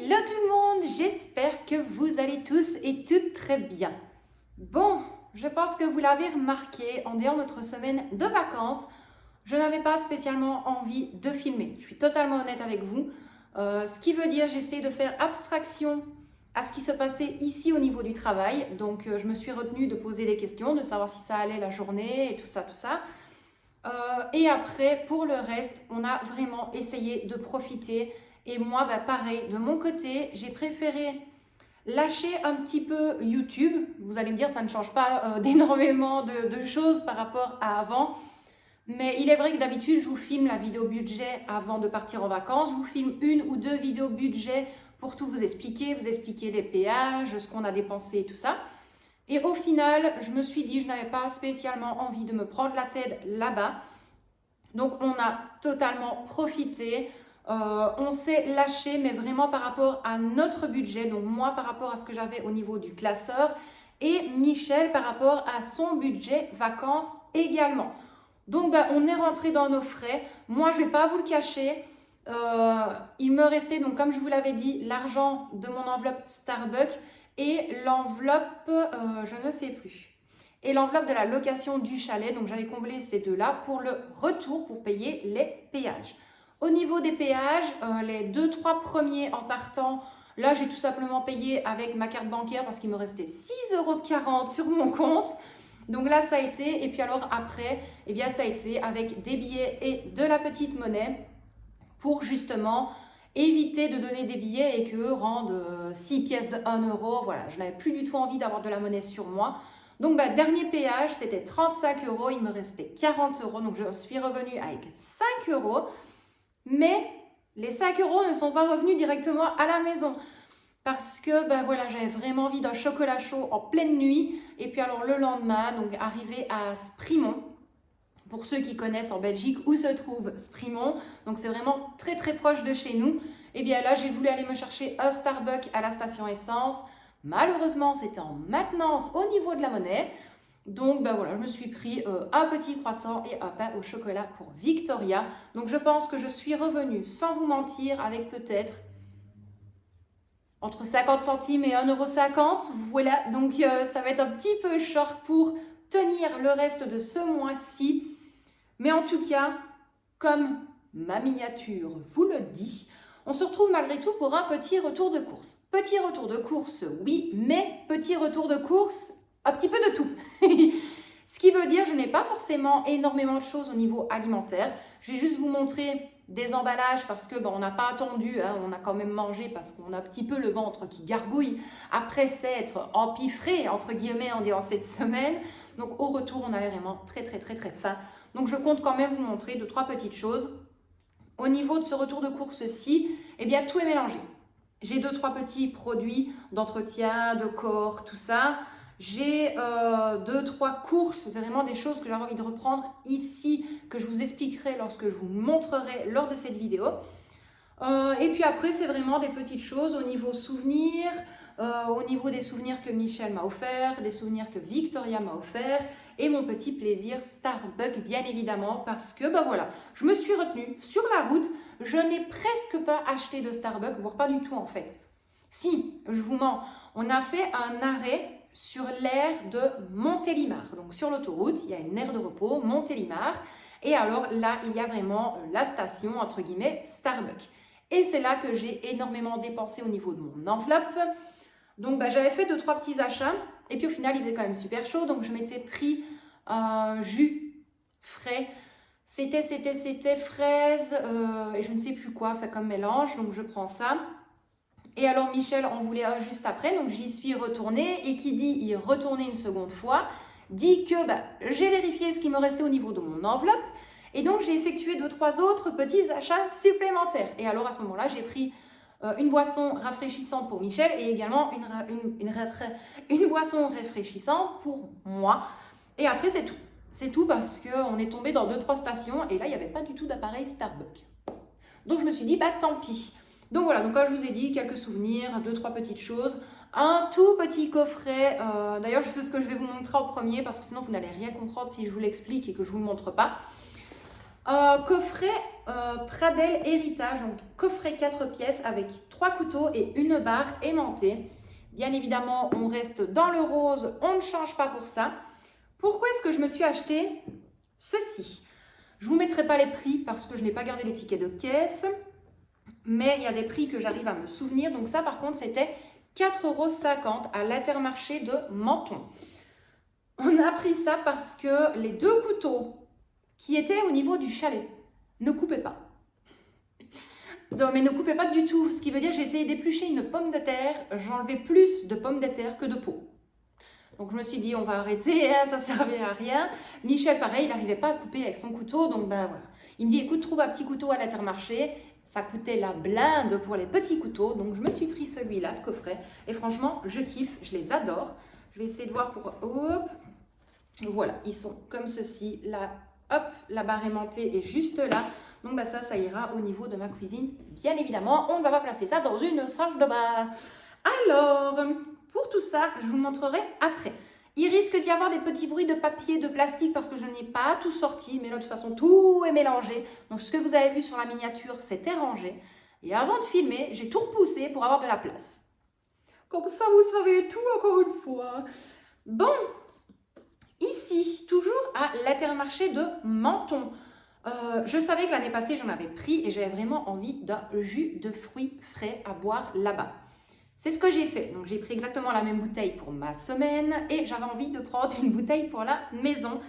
Hello tout le monde, j'espère que vous allez tous et toutes très bien. Bon, je pense que vous l'avez remarqué, en dehors de notre semaine de vacances, je n'avais pas spécialement envie de filmer. Je suis totalement honnête avec vous, ce qui veut dire j'essaie de faire abstraction à ce qui se passait ici au niveau du travail. Donc je me suis retenue de poser des questions, de savoir si ça allait la journée et tout ça, tout ça. Et après, pour le reste, on a vraiment essayé de profiter. Et moi, pareil, de mon côté, j'ai préféré lâcher un petit peu YouTube. Vous allez me dire, ça ne change pas d'énormément de choses par rapport à avant. Mais il est vrai que d'habitude, je vous filme la vidéo budget avant de partir en vacances. Je vous filme une ou deux vidéos budget pour tout vous expliquer les péages, ce qu'on a dépensé et tout ça. Et au final, je me suis dit, je n'avais pas spécialement envie de me prendre la tête là-bas. Donc, on a totalement profité. On s'est lâché, mais vraiment par rapport à notre budget. Donc, moi, par rapport à ce que j'avais au niveau du classeur. Et Michel, par rapport à son budget vacances également. Donc, on est rentré dans nos frais. Moi, je ne vais pas vous le cacher. Il me restait, donc comme je vous l'avais dit, l'argent de mon enveloppe Starbucks et l'enveloppe, je ne sais plus. Et l'enveloppe de la location du chalet, donc j'avais comblé ces deux-là pour le retour, pour payer les péages. Au niveau des péages, les 2-3 premiers en partant, là j'ai tout simplement payé avec ma carte bancaire parce qu'il me restait 6,40 € sur mon compte. Donc là ça a été, et puis alors après, eh bien ça a été avec des billets et de la petite monnaie pour justement éviter de donner des billets et qu'eux rendent 6 pièces de 1 €. Voilà, je n'avais plus du tout envie d'avoir de la monnaie sur moi. Donc, dernier péage, c'était 35 €, il me restait 40 €, donc je suis revenue avec 5 €. Mais les 5 € ne sont pas revenus directement à la maison. Parce que voilà, j'avais vraiment envie d'un chocolat chaud en pleine nuit. Et puis alors le lendemain, donc arrivé à Sprimont, pour ceux qui connaissent en Belgique où se trouve Sprimont, donc c'est vraiment très très proche de chez nous. Et bien là, j'ai voulu aller me chercher un Starbucks à la station essence. Malheureusement, c'était en maintenance au niveau de la monnaie. Donc voilà, je me suis pris un petit croissant et un pain au chocolat pour Victoria. Donc je pense que je suis revenue, sans vous mentir, avec peut-être entre 50 centimes et 1,50 €. Voilà, donc ça va être un petit peu short pour tenir le reste de ce mois-ci. Mais en tout cas, comme ma miniature vous le dit, on se retrouve malgré tout pour un petit retour de course. Petit retour de course, oui, mais petit retour de course, un petit peu de tout. Ce qui veut dire, je n'ai pas forcément énormément de choses au niveau alimentaire. Je vais juste vous montrer des emballages parce que on n'a pas attendu, hein, on a quand même mangé parce qu'on a un petit peu le ventre qui gargouille après s'être empiffré, entre guillemets, en cette semaine. Donc au retour, on avait vraiment très très très très faim. Donc je compte quand même vous montrer 2-3 petites choses. Au niveau de ce retour de course-ci, eh bien tout est mélangé. J'ai 2-3 petits produits d'entretien, de corps, tout ça. J'ai 2-3 courses, vraiment des choses que j'avais envie de reprendre ici, que je vous expliquerai lorsque je vous montrerai lors de cette vidéo. Et puis après, c'est vraiment des petites choses au niveau souvenirs, au niveau des souvenirs que Michel m'a offert, des souvenirs que Victoria m'a offert, et mon petit plaisir Starbucks, bien évidemment, parce que voilà, je me suis retenue sur la route, je n'ai presque pas acheté de Starbucks, voire pas du tout en fait. Si, je vous mens, on a fait un arrêt sur l'aire de Montélimar. Donc sur l'autoroute, il y a une aire de repos, Montélimar, et alors là, il y a vraiment la station, entre guillemets, Starbucks. Et c'est là que j'ai énormément dépensé au niveau de mon enveloppe. Donc j'avais fait 2-3 petits achats, et puis au final, il faisait quand même super chaud, donc je m'étais pris un jus frais. C'était fraise et je ne sais plus quoi, fait comme mélange, donc je prends ça. Et alors Michel en voulait un juste après, donc j'y suis retournée. Et qui dit y retourner une seconde fois, dit que j'ai vérifié ce qui me restait au niveau de mon enveloppe. Et donc j'ai effectué 2-3 autres petits achats supplémentaires. Et alors à ce moment-là, j'ai pris une boisson rafraîchissante pour Michel et également une boisson rafraîchissante pour moi. Et après c'est tout. C'est tout parce qu'on est tombé dans 2-3 stations et là il n'y avait pas du tout d'appareil Starbucks. Donc je me suis dit tant pis. Donc voilà, donc comme je vous ai dit, quelques souvenirs, 2-3 petites choses, un tout petit coffret, d'ailleurs je sais ce que je vais vous montrer en premier parce que sinon vous n'allez rien comprendre si je vous l'explique et que je ne vous le montre pas. Coffret Pradel Héritage, donc coffret 4 pièces avec 3 couteaux et une barre aimantée. Bien évidemment, on reste dans le rose, on ne change pas pour ça. Pourquoi est-ce que je me suis acheté ceci? Je ne vous mettrai pas les prix parce que je n'ai pas gardé les tickets de caisse, mais il y a des prix que j'arrive à me souvenir. Donc ça, par contre, c'était 4,50 € à l'Intermarché de Menton. On a pris ça parce que les 2 couteaux qui étaient au niveau du chalet ne coupaient pas. Non, mais ne coupaient pas du tout, ce qui veut dire que j'ai essayé d'éplucher une pomme de terre, j'enlevais plus de pommes de terre que de peau. Donc je me suis dit, on va arrêter, hein, ça ne servait à rien. Michel, pareil, il n'arrivait pas à couper avec son couteau, donc ben voilà. Il me dit, écoute, trouve un petit couteau à l'Intermarché. Ça coûtait la blinde pour les petits couteaux, donc je me suis pris celui-là de coffret. Et franchement, je kiffe, je les adore. Je vais essayer de voir pour... Hop. Voilà, ils sont comme ceci. Là, hop, la barre aimantée est juste là. Donc bah ça ira au niveau de ma cuisine. Bien évidemment, on ne va pas placer ça dans une salle de bain. Alors, pour tout ça, je vous montrerai après. Il risque d'y avoir des petits bruits de papier, de plastique, parce que je n'ai pas tout sorti, mais là, de toute façon, tout est mélangé. Donc, ce que vous avez vu sur la miniature, c'était rangé. Et avant de filmer, j'ai tout repoussé pour avoir de la place. Comme ça, vous savez tout encore une fois. Bon, ici, toujours à l'Intermarché de Menton. Je savais que l'année passée, j'en avais pris et j'avais vraiment envie d'un jus de fruits frais à boire là-bas. C'est ce que j'ai fait. Donc, j'ai pris exactement la même bouteille pour ma semaine et j'avais envie de prendre une bouteille pour la maison.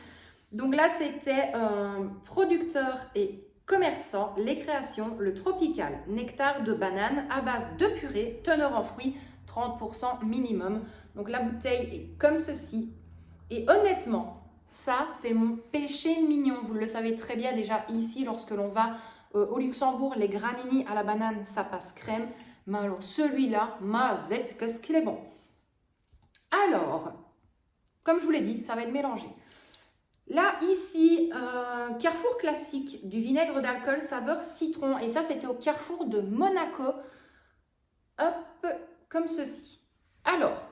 Donc là, c'était producteur et commerçant, Les Créations, le Tropical, nectar de banane à base de purée, teneur en fruits, 30% minimum. Donc la bouteille est comme ceci. Et honnêtement, ça, c'est mon péché mignon. Vous le savez très bien déjà ici, lorsque l'on va au Luxembourg, les granini à la banane, ça passe crème. Mais alors celui-là, mazette, qu'est-ce qu'il est bon. Alors, comme je vous l'ai dit, ça va être mélangé. Là, ici, Carrefour classique du vinaigre d'alcool saveur citron. Et ça, c'était au Carrefour de Monaco. Hop, comme ceci. Alors,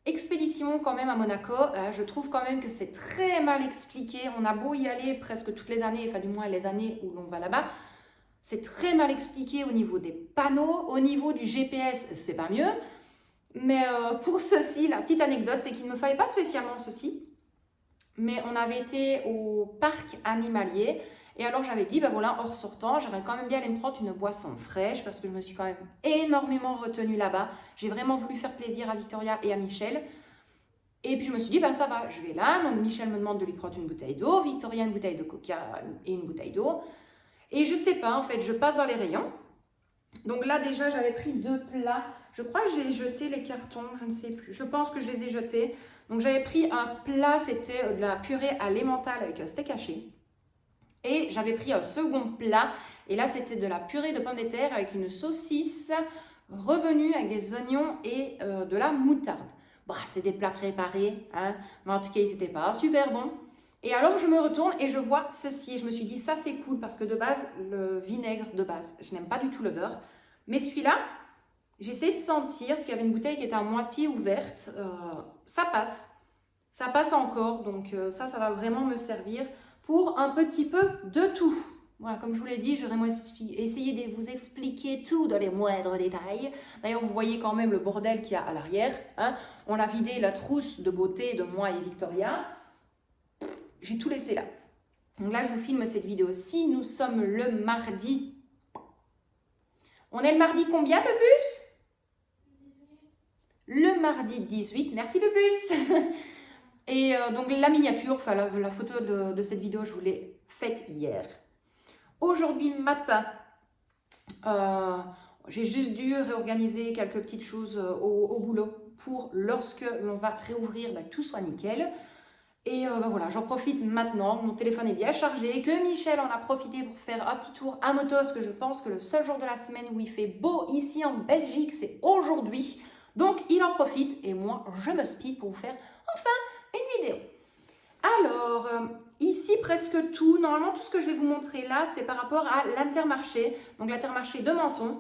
expédition quand même à Monaco, je trouve quand même que c'est très mal expliqué. On a beau y aller presque toutes les années, enfin du moins les années où l'on va là-bas. C'est très mal expliqué au niveau des panneaux, au niveau du GPS, c'est pas mieux. Mais pour ceci, la petite anecdote, c'est qu'il ne me fallait pas spécialement ceci. Mais on avait été au parc animalier. Et alors j'avais dit, ben voilà, en ressortant, j'aurais quand même bien aller me prendre une boisson fraîche parce que je me suis quand même énormément retenue là-bas. J'ai vraiment voulu faire plaisir à Victoria et à Michel. Et puis je me suis dit, ben ça va, je vais là. Donc Michel me demande de lui prendre une bouteille d'eau, Victoria une bouteille de coca et une bouteille d'eau. Et je sais pas, en fait, je passe dans les rayons. Donc là, déjà, j'avais pris 2 plats. Je crois que j'ai jeté les cartons, je ne sais plus. Je pense que je les ai jetés. Donc j'avais pris un plat, c'était de la purée à l'emmental avec un steak haché. Et j'avais pris un second plat. Et là, c'était de la purée de pommes de terre avec une saucisse revenue avec des oignons et de la moutarde. Bah, c'est des plats préparés, hein. Mais en tout cas, ils n'étaient pas super bons. Et alors, je me retourne et je vois ceci. Et je me suis dit, ça, c'est cool parce que de base, le vinaigre de base, je n'aime pas du tout l'odeur. Mais celui-là, j'ai essayé de sentir, parce qu'il y avait une bouteille qui était à moitié ouverte. Ça passe. Ça passe encore. Donc, ça va vraiment me servir pour un petit peu de tout. Voilà, comme je vous l'ai dit, je vais vraiment essayer de vous expliquer tout dans les moindres détails. D'ailleurs, vous voyez quand même le bordel qu'il y a à l'arrière, hein. On a vidé la trousse de beauté de moi et Victoria. J'ai tout laissé là. Donc là, je vous filme cette vidéo-ci. Nous sommes le mardi. On est le mardi combien, Pepus? Le mardi 18. Merci, Pepus. Et donc la miniature, enfin la photo de cette vidéo, je vous l'ai faite hier. Aujourd'hui matin, j'ai juste dû réorganiser quelques petites choses au boulot pour lorsque l'on va réouvrir, tout soit nickel. Et voilà, j'en profite maintenant, mon téléphone est bien chargé, que Michel en a profité pour faire un petit tour à moto, parce que je pense que le seul jour de la semaine où il fait beau ici en Belgique, c'est aujourd'hui. Donc il en profite et moi, je me speed pour vous faire enfin une vidéo. Alors, ici presque tout, normalement tout ce que je vais vous montrer là, c'est par rapport à l'Intermarché, donc l'Intermarché de Menton.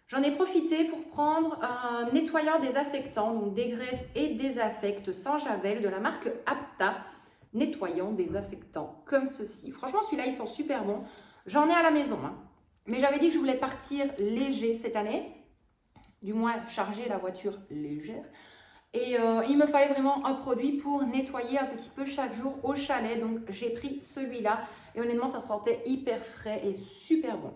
J'en ai profité pour prendre un nettoyant désinfectant, donc dégraisse et désinfecte sans javel de la marque Apta. nettoyant, désinfectant, comme ceci. Franchement, celui-là, il sent super bon. J'en ai à la maison, hein. Mais j'avais dit que je voulais partir léger cette année, du moins charger la voiture légère. Et il me fallait vraiment un produit pour nettoyer un petit peu chaque jour au chalet. Donc, j'ai pris celui-là. Et honnêtement, ça sentait hyper frais et super bon.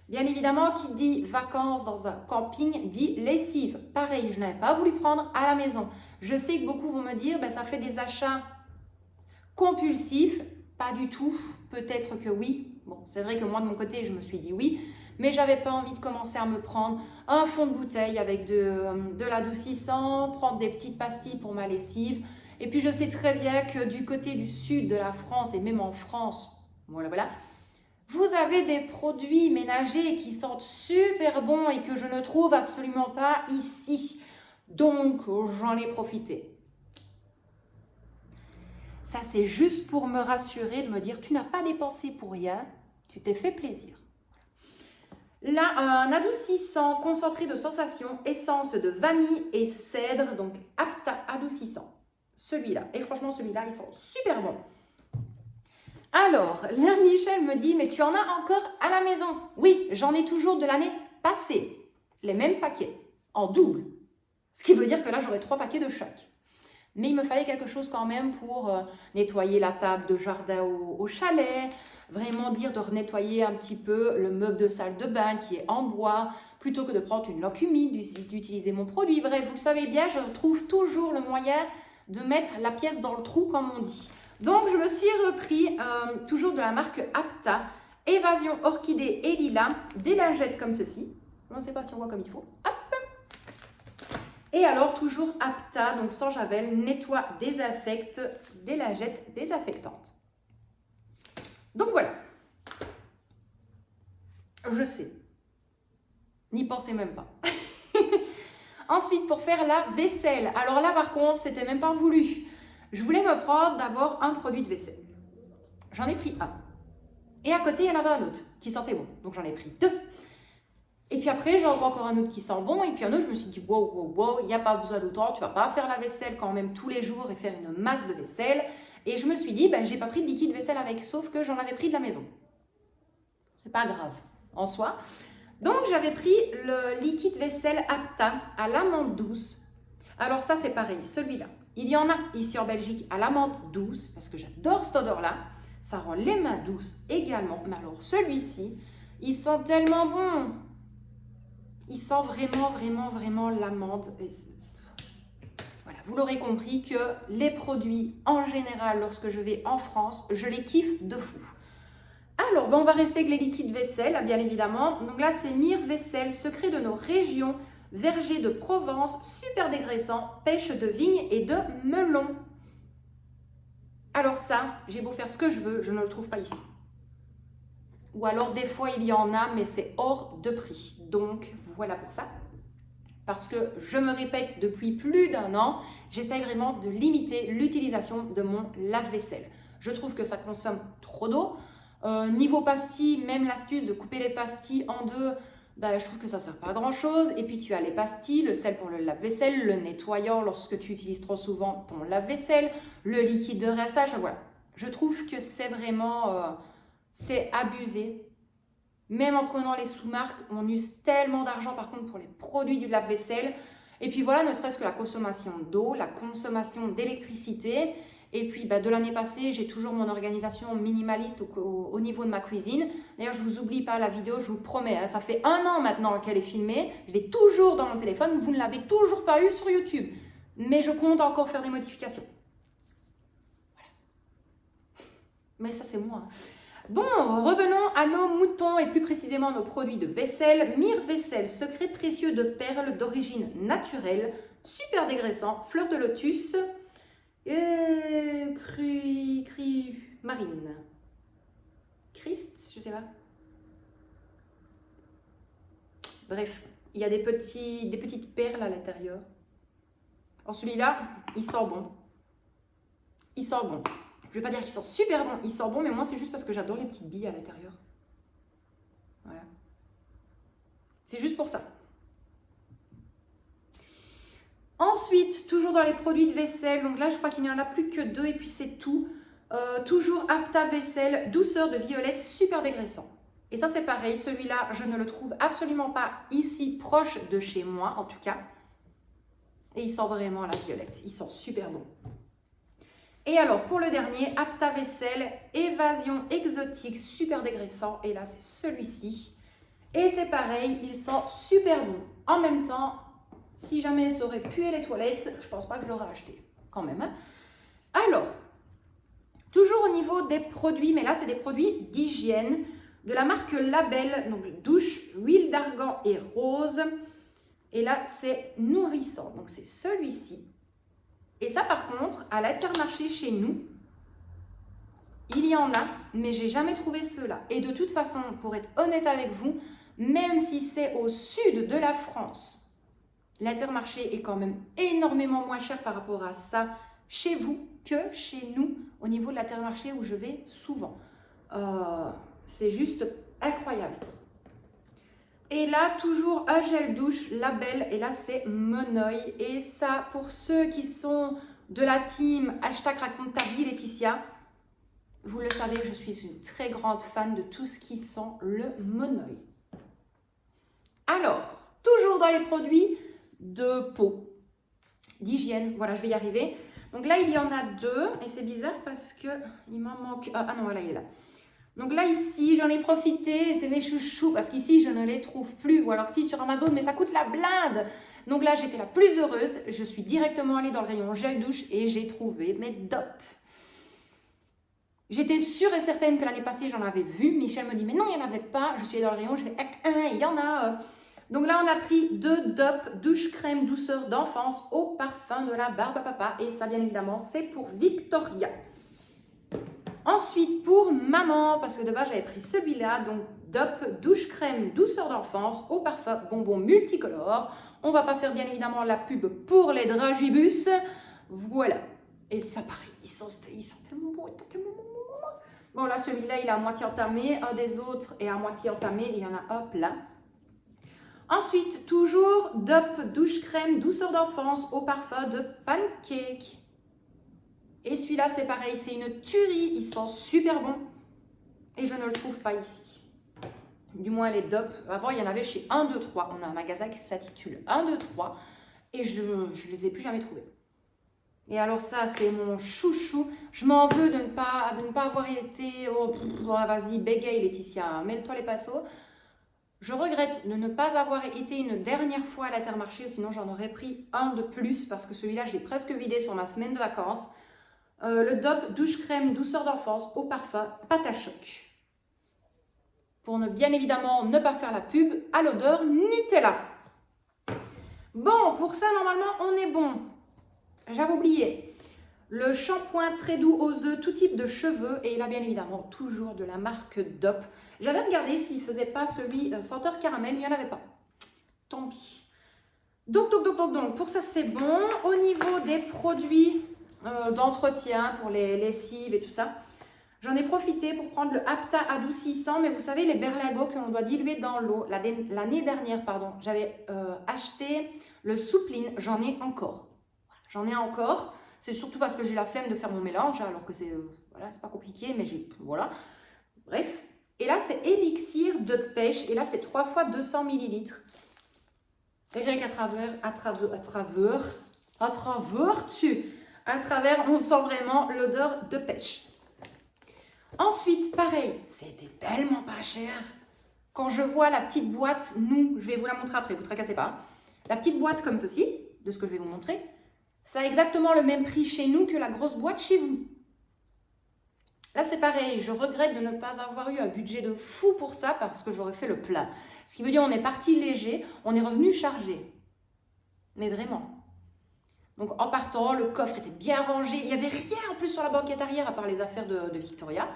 Bien évidemment, qui dit vacances dans un camping dit lessive. Pareil, je n'avais pas voulu prendre à la maison. Je sais que beaucoup vont me dire, ben, ça fait des achats compulsifs. Pas du tout. Peut-être que oui. Bon, c'est vrai que moi, de mon côté, je me suis dit oui. Mais j'avais pas envie de commencer à me prendre un fond de bouteille avec de l'adoucissant, prendre des petites pastilles pour ma lessive. Et puis, je sais très bien que du côté du sud de la France, et même en France, voilà, vous avez des produits ménagers qui sentent super bons et que je ne trouve absolument pas ici. Donc, j'en ai profité. Ça, c'est juste pour me rassurer, de me dire, tu n'as pas dépensé pour rien, tu t'es fait plaisir. Là, un adoucissant concentré de sensation, essence de vanille et cèdre, donc Apta adoucissant. Celui-là. Et franchement, celui-là, il sent super bon. Alors, là, Michel me dit, mais tu en as encore à la maison? Oui, j'en ai toujours de l'année passée. Les mêmes paquets, en double. Ce qui veut dire que là, j'aurai 3 paquets de chaque. Mais il me fallait quelque chose quand même pour nettoyer la table de jardin au chalet, vraiment dire de nettoyer un petit peu le meuble de salle de bain qui est en bois, plutôt que de prendre une loque humide, d'utiliser mon produit. Bref, vous le savez bien, je trouve toujours le moyen de mettre la pièce dans le trou, comme on dit. Donc, je me suis repris, toujours de la marque Apta, Évasion Orchidée et Lilas, des lingettes comme ceci. Je ne sais pas si on voit comme il faut. Hop. Et alors, toujours Apta, donc sans javel, nettoie, désinfecte, des lingettes désinfectantes. Donc voilà. Je sais. N'y pensez même pas. Ensuite, pour faire la vaisselle. Alors là, par contre, c'était même pas voulu. Je voulais me prendre d'abord un produit de vaisselle. J'en ai pris un. Et à côté, il y en avait un autre qui sentait bon. Donc j'en ai pris 2. Et puis après, j'en vois encore un autre qui sent bon. Et puis un autre, je me suis dit, wow, il n'y a pas besoin d'autant. Tu ne vas pas faire la vaisselle quand même tous les jours et faire une masse de vaisselle. Et je me suis dit, ben, j'ai pas pris de liquide vaisselle avec, sauf que j'en avais pris de la maison. C'est pas grave en soi. Donc, j'avais pris le liquide vaisselle Apta à l'amande douce. Alors ça, c'est pareil, celui-là. Il y en a ici en Belgique à l'amande douce, parce que j'adore cette odeur-là. Ça rend les mains douces également. Mais alors, celui-ci, il sent tellement bon. Il sent vraiment l'amande. Voilà, vous l'aurez compris que les produits, en général, lorsque je vais en France, je les kiffe de fou. Alors, on va rester avec les liquides vaisselle, bien évidemment. Donc là, c'est Mire Vaisselle, secret de nos régions, verger de Provence, super dégraissant, pêche de vigne et de melon. Alors ça, j'ai beau faire ce que je veux, je ne le trouve pas ici. Ou alors, des fois, il y en a, mais c'est hors de prix. Donc, voilà pour ça. Parce que je me répète depuis plus d'1 an, j'essaye vraiment de limiter l'utilisation de mon lave-vaisselle. Je trouve que ça consomme trop d'eau. Niveau pastilles, même l'astuce de couper les pastilles en 2, bah, je trouve que ça ne sert pas à grand chose. Et puis tu as les pastilles, le sel pour le lave-vaisselle, le nettoyant lorsque tu utilises trop souvent ton lave-vaisselle, le liquide de rinçage, voilà. Je trouve que c'est vraiment, c'est abusé. Même en prenant les sous-marques, on use tellement d'argent par contre pour les produits du lave-vaisselle. Et puis voilà, ne serait-ce que la consommation d'eau, la consommation d'électricité. Et puis de l'année passée, j'ai toujours mon organisation minimaliste au niveau de ma cuisine. D'ailleurs, je ne vous oublie pas la vidéo, je vous promets, hein, ça fait 1 an maintenant qu'elle est filmée. Je l'ai toujours dans mon téléphone, vous ne l'avez toujours pas eu sur YouTube. Mais je compte encore faire des modifications. Voilà. Mais ça, c'est moi. Bon, revenons à nos moutons et plus précisément nos produits de vaisselle. Mire Vaisselle, secret précieux de perles d'origine naturelle, super dégraissant, fleur de lotus, marine. Christ, je sais pas. Bref, il y a des petites perles à l'intérieur. Alors celui-là, il sent bon. Il sent bon. Je ne vais pas dire qu'il sent super bon, il sent bon, mais moi c'est juste parce que j'adore les petites billes à l'intérieur. Voilà. C'est juste pour ça. Ensuite, toujours dans les produits de vaisselle, donc là je crois qu'il n'y en a plus que 2 et puis c'est tout. Toujours Apta Vaisselle, douceur de violette, super dégraissant. Et ça c'est pareil, celui-là je ne le trouve absolument pas ici proche de chez moi en tout cas. Et il sent vraiment la violette, il sent super bon. Et alors pour le dernier, Apta Vaisselle, évasion exotique, super dégraissant. Et là c'est celui-ci. Et c'est pareil, il sent super bon. En même temps, si jamais ça aurait pué les toilettes, je pense pas que je l'aurais acheté quand même. Hein. Alors, toujours au niveau des produits, mais là c'est des produits d'hygiène de la marque Label, donc douche, huile d'argan et rose. Et là c'est nourrissant, donc c'est celui-ci. Et ça par contre, à l'Intermarché chez nous, il y en a, mais j'ai jamais trouvé ceux-là. Et de toute façon, pour être honnête avec vous, même si c'est au sud de la France, l'Intermarché est quand même énormément moins cher par rapport à ça chez vous que chez nous au niveau de l'Intermarché où je vais souvent. C'est juste incroyable. Et là, toujours un gel douche Label, et là c'est Monoï. Et ça, pour ceux qui sont de la team hashtag raconte ta vie Laetitia, vous le savez, je suis une très grande fan de tout ce qui sent le Monoï. Alors, toujours dans les produits de peau, d'hygiène, voilà, je vais y arriver. Donc là, il y en a deux, et c'est bizarre parce que il m'en manque. Ah non, voilà, il est là. Donc là, ici, j'en ai profité, c'est mes chouchous, parce qu'ici, je ne les trouve plus. Ou alors si, sur Amazon, mais ça coûte la blinde. Donc là, j'étais la plus heureuse. Je suis directement allée dans le rayon gel douche et j'ai trouvé mes DOP. J'étais sûre et certaine que l'année passée, j'en avais vu. Michel me dit, mais non, il n'y en avait pas. Je suis allée dans le rayon, je vais, il y en a. Donc là, on a pris 2 DOP, douche crème douceur d'enfance au parfum de la barbe à papa. Et ça, bien évidemment, c'est pour Victoria. Ensuite, pour maman, parce que de base, j'avais pris celui-là, donc DOP, douche crème douceur d'enfance au parfum bonbon multicolore. On ne va pas faire, bien évidemment, la pub pour les dragibus. Voilà. Et ça, pareil, ils sont tellement beaux, tellement beaux. Bon, là, celui-là, il est à moitié entamé. Un des autres est à moitié entamé. Et il y en a un plein. Ensuite, toujours DOP, douche crème douceur d'enfance au parfum de pancake. Et celui-là, c'est pareil, c'est une tuerie, il sent super bon. Et je ne le trouve pas ici. Du moins, les DOP, avant, il y en avait chez 1, 2, 3. On a un magasin qui s'intitule 1, 2, 3. Et je ne les ai plus jamais trouvés. Et alors ça, c'est mon chouchou. Je m'en veux de ne pas avoir été... Oh, vas-y, bégaye Laetitia, mêle-toi les pinceaux. Je regrette de ne pas avoir été une dernière fois à l'Intermarché, sinon j'en aurais pris un de plus, parce que celui-là, je l'ai presque vidé sur ma semaine de vacances. Le DOP douche crème douceur d'enfance au parfum pâte à choc. Pour ne bien évidemment ne pas faire la pub, à l'odeur Nutella. Bon, pour ça, normalement, on est bon. J'avais oublié. Le shampoing très doux aux œufs, tout type de cheveux. Et là, bien évidemment, toujours de la marque DOP. J'avais regardé s'il ne faisait pas celui senteur caramel, mais il n'y en avait pas. Tant pis. Donc, pour ça, c'est bon. Au niveau des produits d'entretien pour les lessives et tout ça, j'en ai profité pour prendre le Apta adoucissant, mais vous savez, les berlingots que l'on doit diluer dans l'eau. L'année dernière, pardon, j'avais acheté le Soupline, j'en ai encore. J'en ai encore. C'est surtout parce que j'ai la flemme de faire mon mélange, alors que c'est voilà, c'est pas compliqué, mais j'ai voilà. Bref. Et là, c'est élixir de pêche. Et là, c'est 3 fois 200 ml. Et rien qu'à travers, on sent vraiment l'odeur de pêche. Ensuite, pareil, c'était tellement pas cher. Quand je vois la petite boîte, je vais vous la montrer après, vous ne tracassez pas. La petite boîte comme ceci, de ce que je vais vous montrer, ça a exactement le même prix chez nous que la grosse boîte chez vous. Là, c'est pareil, je regrette de ne pas avoir eu un budget de fou pour ça parce que j'aurais fait le plein. Ce qui veut dire on est parti léger, on est revenu chargé. Mais vraiment. Donc en partant, le coffre était bien rangé. Il n'y avait rien en plus sur la banquette arrière à part les affaires de Victoria.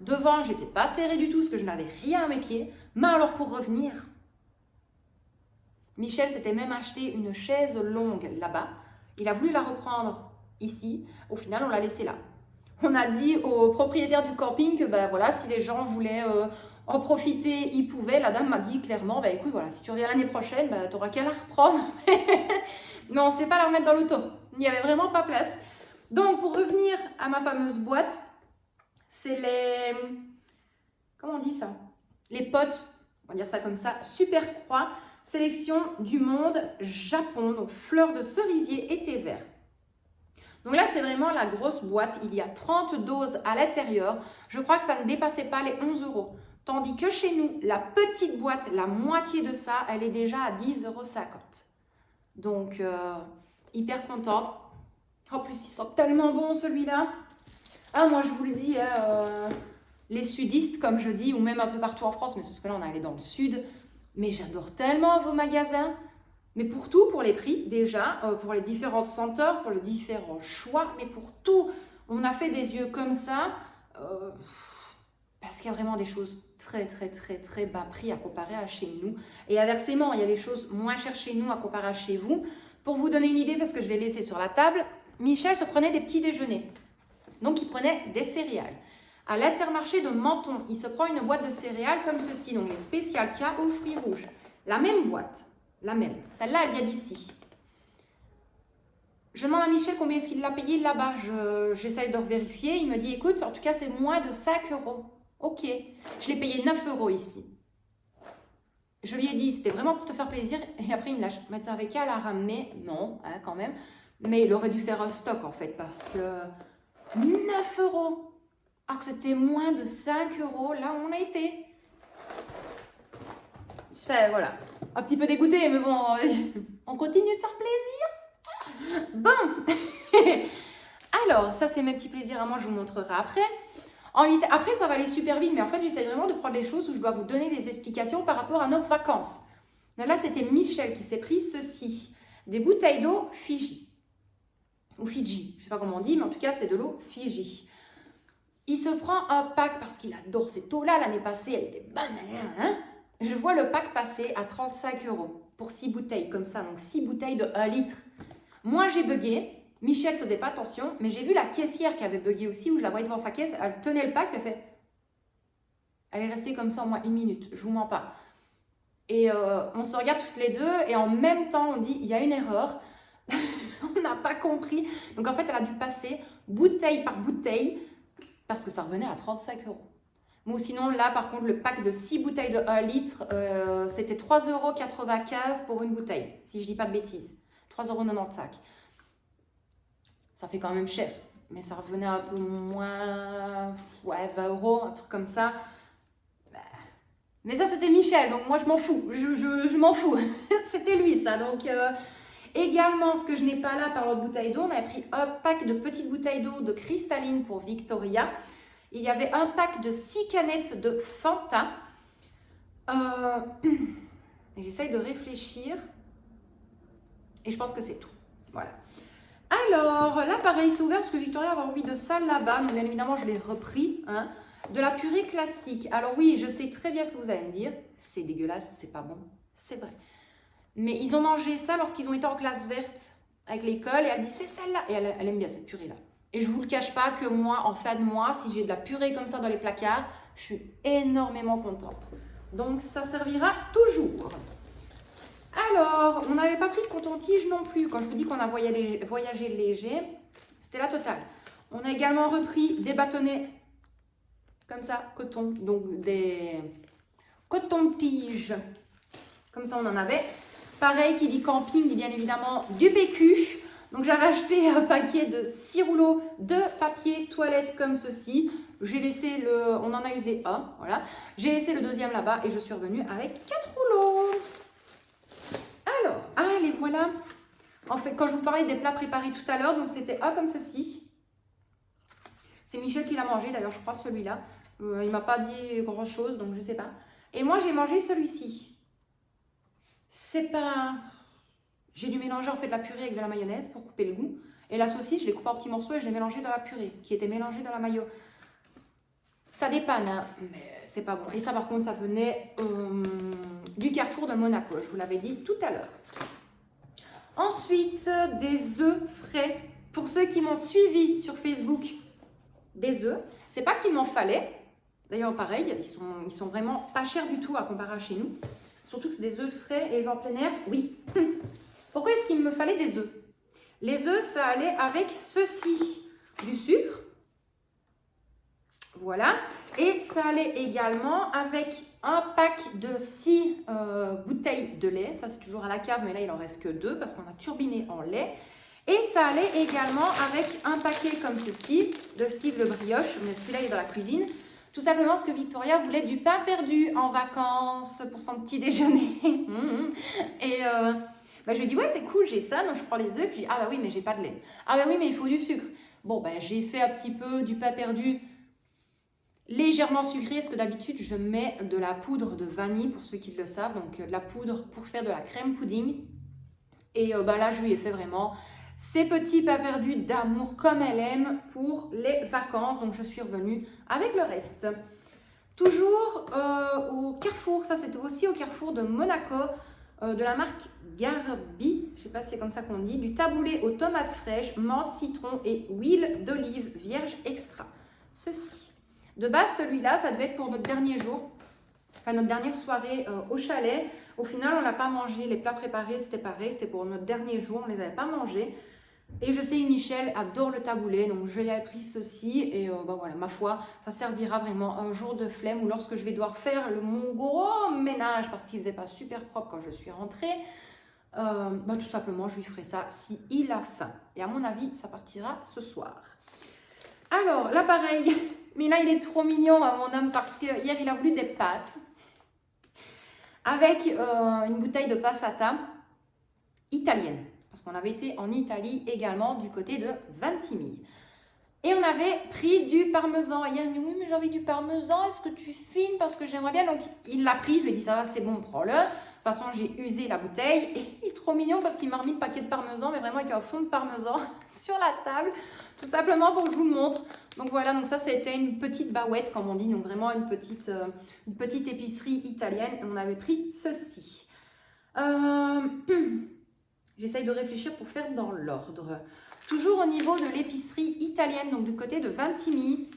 Devant, j'étais pas serrée du tout parce que je n'avais rien à mes pieds. Mais alors pour revenir, Michel s'était même acheté une chaise longue là-bas. Il a voulu la reprendre ici. Au final, on l'a laissée là. On a dit au propriétaire du camping que ben, voilà, si les gens voulaient en profiter, ils pouvaient. La dame m'a dit clairement, ben, écoute, voilà, si tu reviens l'année prochaine, ben, tu n'auras qu'à la reprendre. Mais on ne sait pas la remettre dans l'auto. Il n'y avait vraiment pas place. Donc, pour revenir à ma fameuse boîte, C'est les... Comment on dit ça? Les potes, on va dire ça comme ça, Super Croix, sélection du monde, Japon, donc fleurs de cerisier et thé vert. Donc là, c'est vraiment la grosse boîte. Il y a 30 doses à l'intérieur. Je crois que ça ne dépassait pas les 11 euros. Tandis que chez nous, la petite boîte, la moitié de ça, elle est déjà à 10,50 euros. Donc, hyper contente. En plus, il sent tellement bon celui-là. Ah, moi, je vous le dis, les sudistes, comme je dis, ou même un peu partout en France, mais parce que là, on est allé dans le sud. Mais j'adore tellement vos magasins. Mais pour tout, pour les prix déjà, pour les différentes senteurs, pour les différents choix, mais pour tout, on a fait des yeux comme ça, parce qu'il y a vraiment des choses très très très très bas prix à comparer à chez nous. Et inversement, il y a des choses moins chères chez nous à comparer à chez vous. Pour vous donner une idée, parce que je l'ai laissé sur la table, Michel se prenait des petits déjeuners. Donc il prenait des céréales. À l'Intermarché de Menton, il se prend une boîte de céréales comme ceci, donc les Spécial K aux fruits rouges. La même boîte. La même. Celle-là, elle vient d'ici. Je demande à Michel combien est-ce qu'il l'a payé là-bas. J'essaye de vérifier. Il me dit, écoute, en tout cas, c'est moins de 5 euros. Ok. Je l'ai payé 9 euros ici. Je lui ai dit, c'était vraiment pour te faire plaisir. Et après, il me lâche. Mais t'avais qu'à la ramener. Non, hein, quand même. Mais il aurait dû faire un stock, en fait, parce que 9 euros. Alors que c'était moins de 5 euros. Là, on a été. Enfin, voilà. Un petit peu dégoûté, mais bon, on continue de faire plaisir. Bon. Alors, ça, c'est mes petits plaisirs à moi, je vous montrerai après. Après, ça va aller super vite, mais en fait, j'essaie vraiment de prendre les choses où je dois vous donner des explications par rapport à nos vacances. Donc là, c'était Michel qui s'est pris ceci. Des bouteilles d'eau Fiji. Ou Fiji, je ne sais pas comment on dit, mais en tout cas, c'est de l'eau Fiji. Il se prend un pack parce qu'il adore cette eau-là. L'année passée, elle était bonne, hein. Je vois le pack passer à 35 euros pour 6 bouteilles comme ça, donc 6 bouteilles de 1 litre. Moi, j'ai bugué. Michel ne faisait pas attention, mais j'ai vu la caissière qui avait bugué aussi, où je la voyais devant sa caisse, elle tenait le pack, elle est restée comme ça au moins 1 minute, je vous mens pas. Et on se regarde toutes les deux, et en même temps, on dit, il y a une erreur. On n'a pas compris. Donc en fait, elle a dû passer bouteille par bouteille, parce que ça revenait à 35 euros. Ou sinon, là, par contre, le pack de 6 bouteilles de 1 litre, c'était 3,95 € pour une bouteille, si je dis pas de bêtises. 3,95 €. Ça fait quand même cher, mais ça revenait un peu moins, ouais, 20 €, un truc comme ça. Mais ça, c'était Michel, donc moi, je m'en fous. Je m'en fous. C'était lui, ça. Donc, également, ce que je n'ai pas là par l'autre bouteille d'eau, on avait pris un pack de petites bouteilles d'eau de cristalline pour Victoria. Il y avait un pack de 6 canettes de Fanta. J'essaye de réfléchir. Et je pense que c'est tout. Voilà. Alors, là, pareil, c'est ouvert parce que Victoria avait envie de ça là-bas. Donc, bien évidemment, je l'ai repris. Hein. De la purée classique. Alors oui, je sais très bien ce que vous allez me dire. C'est dégueulasse, c'est pas bon. C'est vrai. Mais ils ont mangé ça lorsqu'ils ont été en classe verte avec l'école. Et elle dit, c'est celle-là. Et elle aime bien cette purée-là. Et je ne vous le cache pas que moi, en fin de mois, si j'ai de la purée comme ça dans les placards, je suis énormément contente. Donc, ça servira toujours. Alors, on n'avait pas pris de coton-tige non plus. Quand je vous dis qu'on a voyagé léger, c'était la totale. On a également repris des bâtonnets comme ça, coton. Donc, des cotons-tiges. Comme ça, on en avait. Pareil, qui dit camping, dit bien évidemment du PQ. Donc j'avais acheté un paquet de 6 rouleaux de papier toilette comme ceci. J'ai laissé on en a usé un, voilà. J'ai laissé le deuxième là-bas et je suis revenue avec 4 rouleaux. Alors, les voilà. En fait, quand je vous parlais des plats préparés tout à l'heure, donc c'était un comme ceci. C'est Michel qui l'a mangé, d'ailleurs je crois celui-là. Il m'a pas dit grand-chose, donc je sais pas. Et moi j'ai mangé celui-ci. C'est pas... J'ai dû mélanger en fait de la purée avec de la mayonnaise pour couper le goût. Et la saucisse, je l'ai coupée en petits morceaux et je l'ai mélangée dans la purée qui était mélangée dans la mayo. Ça dépanne, hein, mais c'est pas bon. Et ça par contre, ça venait du Carrefour de Monaco, je vous l'avais dit tout à l'heure. Ensuite, des œufs frais. Pour ceux qui m'ont suivi sur Facebook, des œufs. C'est pas qu'il m'en fallait. D'ailleurs, pareil, ils sont vraiment pas chers du tout à comparer à chez nous. Surtout que c'est des œufs frais élevés en plein air. Oui. Pourquoi est-ce qu'il me fallait des œufs? Les œufs, ça allait avec ceci. Du sucre. Voilà. Et ça allait également avec un pack de 6 bouteilles de lait. Ça, c'est toujours à la cave, mais là, il en reste que 2 parce qu'on a turbiné en lait. Et ça allait également avec un paquet comme ceci, de style le brioche, mais celui-là, il est dans la cuisine. Tout simplement parce que Victoria voulait du pain perdu en vacances pour son petit déjeuner. Et je lui ai dit, ouais, c'est cool, j'ai ça, donc je prends les œufs. Puis, ah bah oui, mais j'ai pas de lait. Ah bah oui, mais il faut du sucre. Bon, j'ai fait un petit peu du pain perdu légèrement sucré, parce que d'habitude, je mets de la poudre de vanille, pour ceux qui le savent. Donc, de la poudre pour faire de la crème pudding. Et là, je lui ai fait vraiment ces petits pains perdus d'amour comme elle aime pour les vacances. Donc, je suis revenue avec le reste. Toujours au Carrefour, ça c'était aussi au Carrefour de Monaco, de la marque Garbi, je ne sais pas si c'est comme ça qu'on dit, du taboulé aux tomates fraîches, menthe, citron et huile d'olive vierge extra. Ceci. De base, celui-là, ça devait être pour notre dernier jour, enfin notre dernière soirée au chalet. Au final, on ne l'a pas mangé, les plats préparés, c'était pareil, c'était pour notre dernier jour, on ne les avait pas mangés. Et je sais, Michel adore le taboulé, donc je lui ai pris ceci. Et voilà, ma foi, ça servira vraiment un jour de flemme ou lorsque je vais devoir faire mon gros ménage parce qu'il ne faisait pas super propre quand je suis rentrée. Tout simplement, je lui ferai ça si il a faim. Et à mon avis, ça partira ce soir. Alors, là pareil, mais là il est trop mignon, mon homme, parce que hier il a voulu des pâtes avec une bouteille de passata italienne. Parce qu'on avait été en Italie également du côté de Ventimille. Et on avait pris du parmesan. Et hier, il me dit, oui, mais j'ai envie du parmesan, est-ce que tu fines parce que j'aimerais bien. Donc, il l'a pris, je lui ai dit, ça va, c'est bon, prends-le. De toute façon, j'ai usé la bouteille. Et il est trop mignon parce qu'il m'a remis le paquet de parmesan, mais vraiment avec un fond de parmesan sur la table. Tout simplement pour que je vous le montre. Donc voilà, donc ça, c'était une petite baouette, comme on dit. Donc vraiment une petite épicerie italienne. Et on avait pris ceci. J'essaye de réfléchir pour faire dans l'ordre. Toujours au niveau de l'épicerie italienne, donc du côté de Ventimille,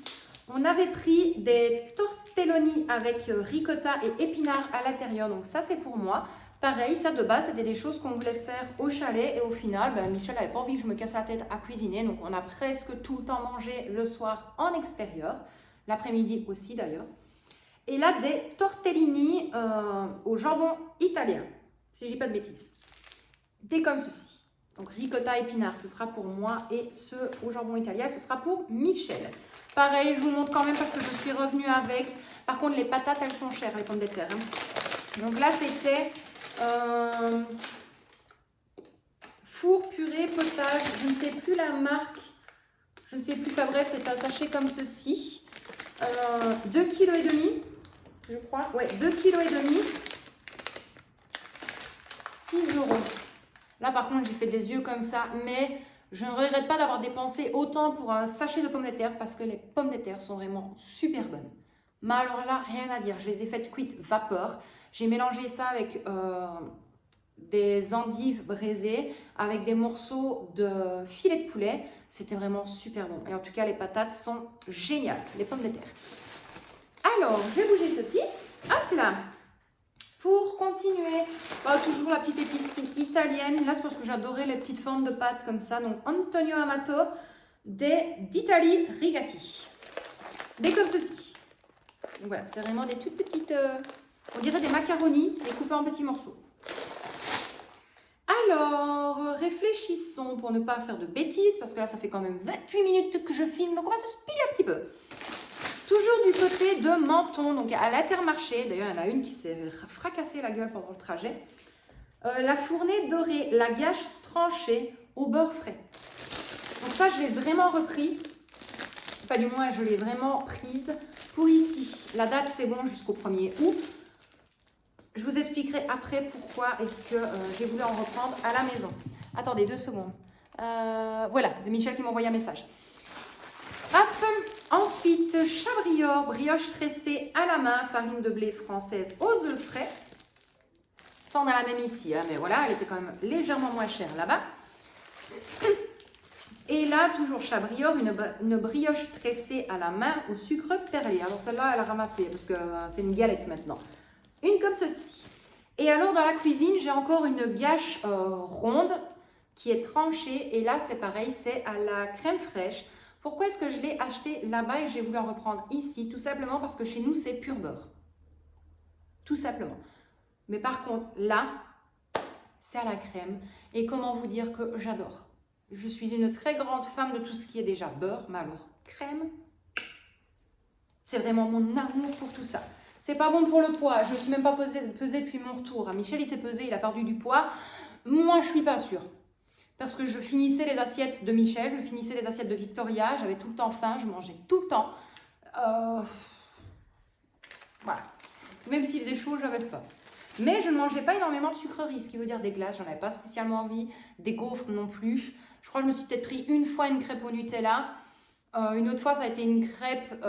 on avait pris des tortelloni avec ricotta et épinards à l'intérieur. Donc ça, c'est pour moi. Pareil, ça de base, c'était des choses qu'on voulait faire au chalet. Et au final, Michel n'avait pas envie que je me casse la tête à cuisiner. Donc on a presque tout le temps mangé le soir en extérieur. L'après-midi aussi d'ailleurs. Et là, des tortellini au jambon italien, si je dis pas de bêtises. Des comme ceci. Donc ricotta épinards, ce sera pour moi et ceux au jambon italien, ce sera pour Michel. Pareil, je vous montre quand même parce que je suis revenue avec. Par contre, les patates, elles sont chères, les pommes de terre. Donc là, c'était four purée potage. Je ne sais plus la marque. Je ne sais plus. Enfin bref, c'est un sachet comme ceci. 2,5 kg, je crois. Ouais, 2,5 kg. 6 €. Là, par contre, j'ai fait des yeux comme ça, mais je ne regrette pas d'avoir dépensé autant pour un sachet de pommes de terre parce que les pommes de terre sont vraiment super bonnes. Mais alors là, rien à dire. Je les ai faites cuites vapeur. J'ai mélangé ça avec des endives braisées, avec des morceaux de filet de poulet. C'était vraiment super bon. Et en tout cas, les patates sont géniales, les pommes de terre. Alors, je vais bouger ceci. Hop là! Pour continuer, toujours la petite épicerie italienne. Là, c'est parce que j'adorais les petites formes de pâtes comme ça. Donc, Antonio Amato, d'Italie Rigati. Des comme ceci. Donc voilà, c'est vraiment des toutes petites, on dirait des macaronis, mais coupés en petits morceaux. Alors, réfléchissons pour ne pas faire de bêtises, parce que là, ça fait quand même 28 minutes que je filme, donc on va se speeder un petit peu. Toujours du côté de Menton, donc à l'Intermarché. D'ailleurs, il y en a une qui s'est fracassée la gueule pendant le trajet. La fournée dorée, la gâche tranchée au beurre frais. Donc ça, je l'ai vraiment repris. Enfin, du moins, je l'ai vraiment prise pour ici. La date, c'est bon jusqu'au 1er août. Je vous expliquerai après pourquoi est-ce que j'ai voulu en reprendre à la maison. Attendez 2 secondes. Voilà, c'est Michel qui m'a envoyé un message. Hop. Ensuite, Chabrior, brioche tressée à la main, farine de blé française aux œufs frais. Ça, on a la même ici, hein, mais voilà, elle était quand même légèrement moins chère là-bas. Et là, toujours Chabrior, une brioche tressée à la main au sucre perlé. Alors celle-là, elle a ramassé parce que c'est une galette maintenant. Une comme ceci. Et alors, dans la cuisine, j'ai encore une gâche ronde qui est tranchée. Et là, c'est pareil, c'est à la crème fraîche. Pourquoi est-ce que je l'ai acheté là-bas et j'ai voulu en reprendre ici? Tout simplement parce que chez nous, c'est pur beurre. Tout simplement. Mais par contre, là, c'est à la crème. Et comment vous dire que j'adore. Je suis une très grande fan de tout ce qui est déjà beurre, mais alors crème, c'est vraiment mon amour pour tout ça. C'est pas bon pour le poids. Je ne me suis même pas pesée depuis mon retour. Michel, il s'est pesé, il a perdu du poids. Moi, je suis pas sûre. Parce que je finissais les assiettes de Michel, je finissais les assiettes de Victoria, j'avais tout le temps faim, je mangeais tout le temps. Voilà. Même s'il faisait chaud, j'avais faim. Mais je ne mangeais pas énormément de sucreries, ce qui veut dire des glaces, j'en avais pas spécialement envie, des gaufres non plus. Je crois que je me suis peut-être pris une fois une crêpe au Nutella. Une autre fois, ça a été une crêpe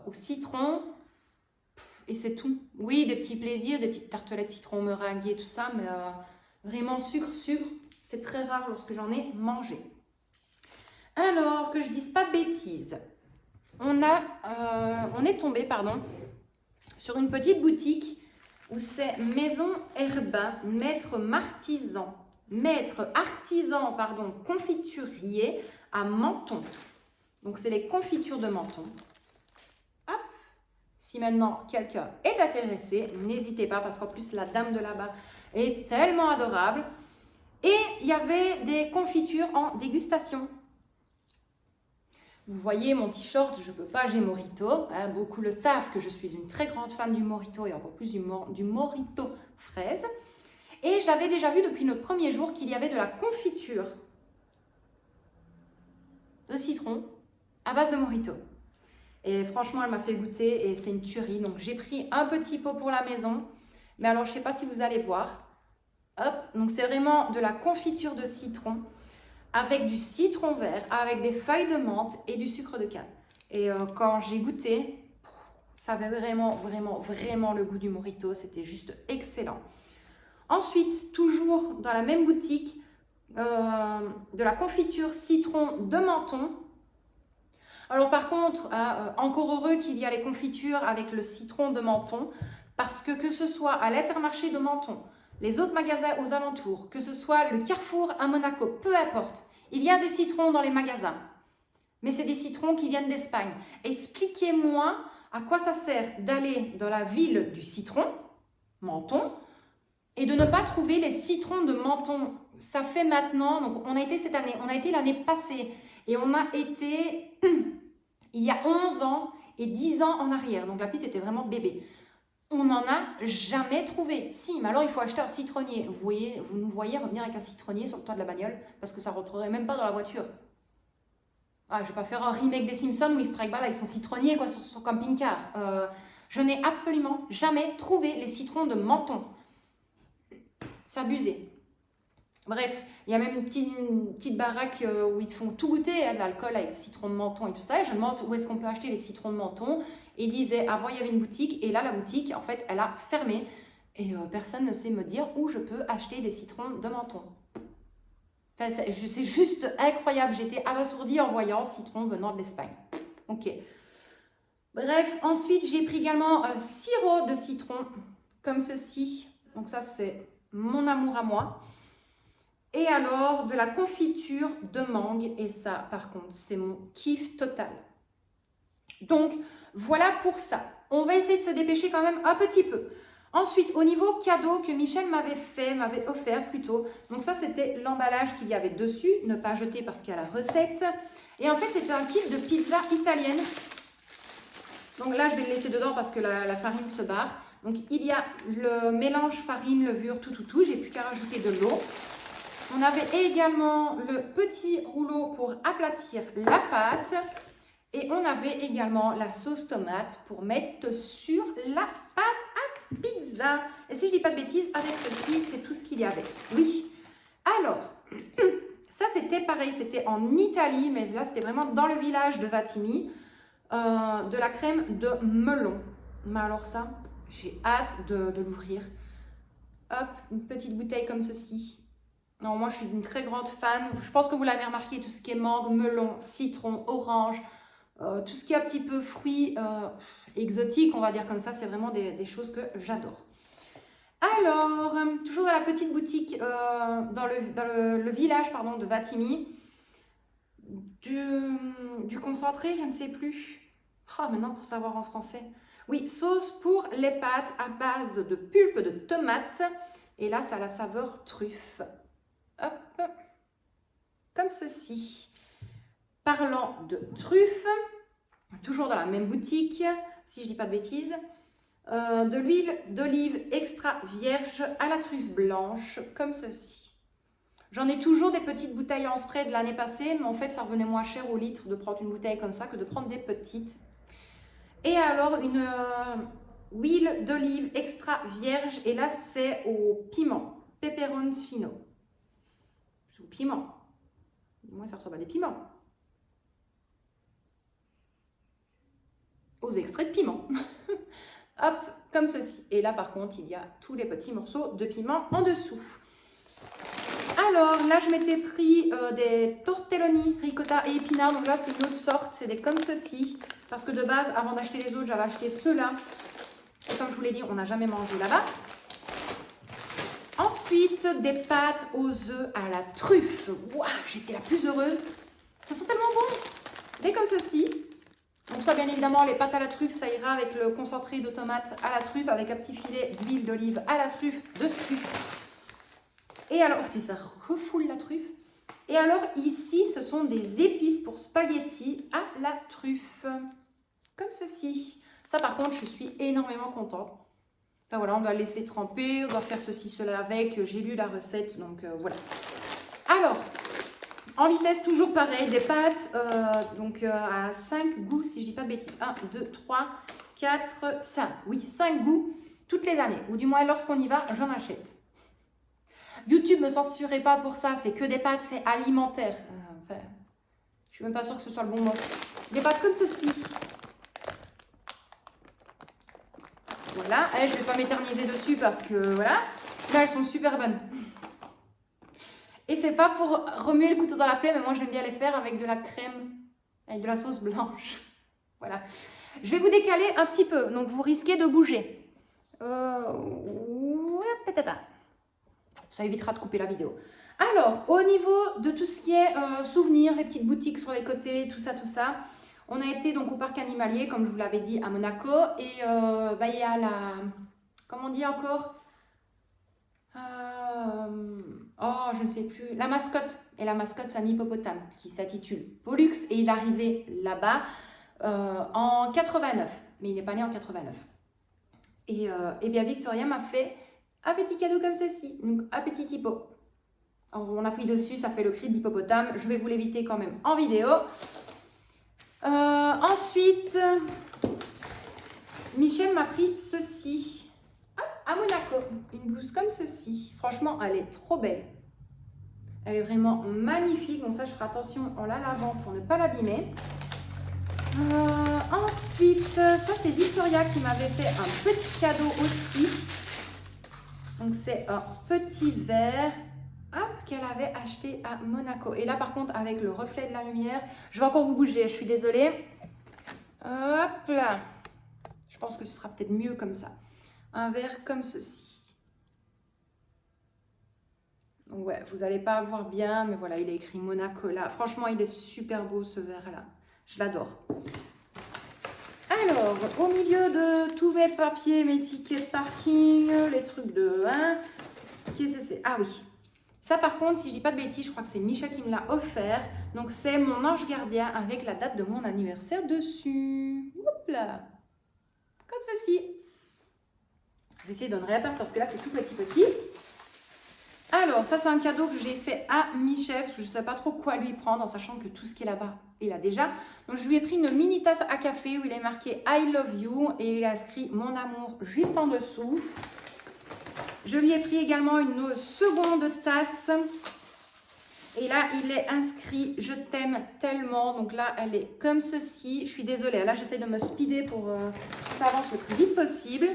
au citron. Et c'est tout. Oui, des petits plaisirs, des petites tartelettes citron meringuées, tout ça, mais vraiment sucre, c'est très rare lorsque j'en ai mangé. Alors, que je dise pas de bêtises, on est tombé, sur une petite boutique où c'est Maison Herbin, maître artisan, confiturier à Menton. Donc, c'est les confitures de Menton. Hop. Si maintenant quelqu'un est intéressé, n'hésitez pas parce qu'en plus, la dame de là-bas est tellement adorable. Et il y avait des confitures en dégustation. Vous voyez mon t-shirt, je ne peux pas, j'ai Morito. Hein, beaucoup le savent que je suis une très grande fan du Morito et encore plus du Morito fraise. Et je l'avais déjà vu depuis notre premier jour qu'il y avait de la confiture de citron à base de Morito. Et franchement, elle m'a fait goûter et c'est une tuerie. Donc j'ai pris un petit pot pour la maison. Mais alors, je ne sais pas si vous allez voir. Hop, donc c'est vraiment de la confiture de citron avec du citron vert, avec des feuilles de menthe et du sucre de canne. Et quand j'ai goûté, ça avait vraiment le goût du Morito. C'était juste excellent. Ensuite, toujours dans la même boutique, de la confiture citron de Menton. Alors par contre, encore heureux qu'il y a les confitures avec le citron de Menton, parce que ce soit à l'Intermarché de Menton, les autres magasins aux alentours, que ce soit le Carrefour à Monaco, peu importe, il y a des citrons dans les magasins. Mais c'est des citrons qui viennent d'Espagne. Expliquez-moi à quoi ça sert d'aller dans la ville du citron, Menton, et de ne pas trouver les citrons de Menton. Ça fait maintenant, donc on a été cette année, on a été l'année passée, et on a été il y a 11 ans et 10 ans en arrière. Donc la petite était vraiment bébé. On n'en a jamais trouvé. Si, mais alors il faut acheter un citronnier. Vous nous voyez revenir avec un citronnier sur le toit de la bagnole parce que ça ne rentrerait même pas dans la voiture. Ah, je ne vais pas faire un remake des Simpsons où il strike balle avec son citronnier sur son camping-car. Je n'ai absolument jamais trouvé les citrons de Menton. C'est abusé. Bref, il y a même une petite baraque où ils te font tout goûter, de l'alcool avec citron de Menton et tout ça. Et je demande où est-ce qu'on peut acheter les citrons de Menton. Et il disait, avant il y avait une boutique et là la boutique, en fait, elle a fermé. Et personne ne sait me dire où je peux acheter des citrons de Menton. Enfin, c'est juste incroyable. J'étais abasourdie en voyant citron venant de l'Espagne. Ok. Bref, ensuite j'ai pris également un sirop de citron comme ceci. Donc ça c'est mon amour à moi. Et alors, de la confiture de mangue. Et ça, par contre, c'est mon kiff total. Donc, voilà pour ça. On va essayer de se dépêcher quand même un petit peu. Ensuite, au niveau cadeau que Michel m'avait offert plutôt. Donc ça, c'était l'emballage qu'il y avait dessus. Ne pas jeter parce qu'il y a la recette. Et en fait, c'était un kit de pizza italienne. Donc là, je vais le laisser dedans parce que la farine se barre. Donc, il y a le mélange farine, levure, tout. J'ai plus qu'à rajouter de l'eau. On avait également le petit rouleau pour aplatir la pâte et on avait également la sauce tomate pour mettre sur la pâte à pizza. Et si je dis pas de bêtises, avec ceci, c'est tout ce qu'il y avait. Oui. Alors, ça c'était pareil, c'était en Italie, mais là c'était vraiment dans le village de Vatimi, de la crème de melon. Mais alors ça, j'ai hâte de l'ouvrir. Hop, une petite bouteille comme ceci. Non, moi, je suis une très grande fan. Je pense que vous l'avez remarqué, tout ce qui est mangue, melon, citron, orange, tout ce qui est un petit peu fruits exotiques, on va dire comme ça, c'est vraiment des choses que j'adore. Alors, toujours dans la petite boutique, dans le village de Vatimi, du concentré, je ne sais plus. Ah, maintenant pour savoir en français. Oui, sauce pour les pâtes à base de pulpe de tomate. Et là, ça a la saveur truffe. Hop, comme ceci. Parlant de truffes, toujours dans la même boutique, si je ne dis pas de bêtises, de l'huile d'olive extra vierge à la truffe blanche, comme ceci. J'en ai toujours des petites bouteilles en spray de l'année passée, mais en fait, ça revenait moins cher au litre de prendre une bouteille comme ça que de prendre des petites. Et alors, une huile d'olive extra vierge, et là, c'est au piment, peperoncino. C'est au piment. Moi, ça ressemble à des piments. Aux extraits de piment. Hop, comme ceci. Et là, par contre, il y a tous les petits morceaux de piment en dessous. Alors, là, je m'étais pris des tortelloni, ricotta et épinards. Donc là, c'est une autre sorte. C'est des comme ceci. Parce que de base, avant d'acheter les autres, j'avais acheté ceux-là. Et comme je vous l'ai dit, on n'a jamais mangé là-bas. Ensuite, des pâtes aux œufs à la truffe. Waouh, j'étais la plus heureuse. Ça sent tellement bon. Des comme ceci. Donc ça, bien évidemment, les pâtes à la truffe, ça ira avec le concentré de tomates à la truffe, avec un petit filet d'huile d'olive à la truffe dessus. Et alors, ça refoule la truffe. Et alors, ici, ce sont des épices pour spaghettis à la truffe. Comme ceci. Ça, par contre, je suis énormément contente. Enfin voilà, on doit le laisser tremper, on doit faire ceci, cela avec. J'ai lu la recette, donc voilà. Alors, en vitesse, toujours pareil, des pâtes à 5 goûts, si je ne dis pas de bêtises. 1, 2, 3, 4, 5. Oui, 5 goûts toutes les années. Ou du moins, lorsqu'on y va, j'en achète. YouTube ne me censurait pas pour ça, c'est que des pâtes, c'est alimentaire. Enfin, je ne suis même pas sûre que ce soit le bon mot. Des pâtes comme ceci. Voilà, je ne vais pas m'éterniser dessus parce que voilà, là elles sont super bonnes. Et c'est pas pour remuer le couteau dans la plaie, mais moi j'aime bien les faire avec de la crème, avec de la sauce blanche. Voilà. Je vais vous décaler un petit peu, donc vous risquez de bouger. Peut-être. Ça évitera de couper la vidéo. Alors, au niveau de tout ce qui est souvenirs, les petites boutiques sur les côtés, tout ça, on a été donc au parc animalier, comme je vous l'avais dit, à Monaco. Et il y a la... Comment on dit encore je ne sais plus. La mascotte. Et la mascotte, c'est un hippopotame qui s'intitule Pollux. Et il est arrivé là-bas en 89. Mais il n'est pas né en 89. Et bien, Victoria m'a fait un petit cadeau comme ceci. Donc, un petit hippo. Alors, on appuie dessus, ça fait le cri d'hippopotame. Je vais vous l'éviter quand même en vidéo. Ensuite, Michel m'a pris ceci. À Monaco, une blouse comme ceci. Franchement, elle est trop belle. Elle est vraiment magnifique. Bon, ça, je ferai attention en la lavant pour ne pas l'abîmer. Ensuite, ça, c'est Victoria qui m'avait fait un petit cadeau aussi. Donc, c'est un petit verre qu'elle avait acheté à Monaco. Et là, par contre, avec le reflet de la lumière, je vais encore vous bouger. Je suis désolée. Hop là. Je pense que ce sera peut-être mieux comme ça. Un verre comme ceci. Donc ouais, vous n'allez pas voir bien, mais voilà, il est écrit Monaco là. Franchement, il est super beau ce verre-là. Je l'adore. Alors, au milieu de tous mes papiers, mes tickets de parking, les trucs de... qu'est-ce que c'est? Ah oui. Ça, par contre, si je dis pas de bêtises, je crois que c'est Michel qui me l'a offert. Donc, c'est mon ange gardien avec la date de mon anniversaire dessus. Hop là. Comme ceci. Je vais essayer de ne rien perdre parce que là, c'est tout petit. Alors, ça, c'est un cadeau que j'ai fait à Michel parce que je ne sais pas trop quoi lui prendre en sachant que tout ce qui est là-bas, il a déjà. Donc, je lui ai pris une mini tasse à café où il est marqué I love you et il a écrit mon amour juste en dessous. Je lui ai pris également une seconde tasse. Et là, il est inscrit « Je t'aime tellement ». Donc là, elle est comme ceci. Je suis désolée. Là, j'essaie de me speeder pour que ça avance le plus vite possible.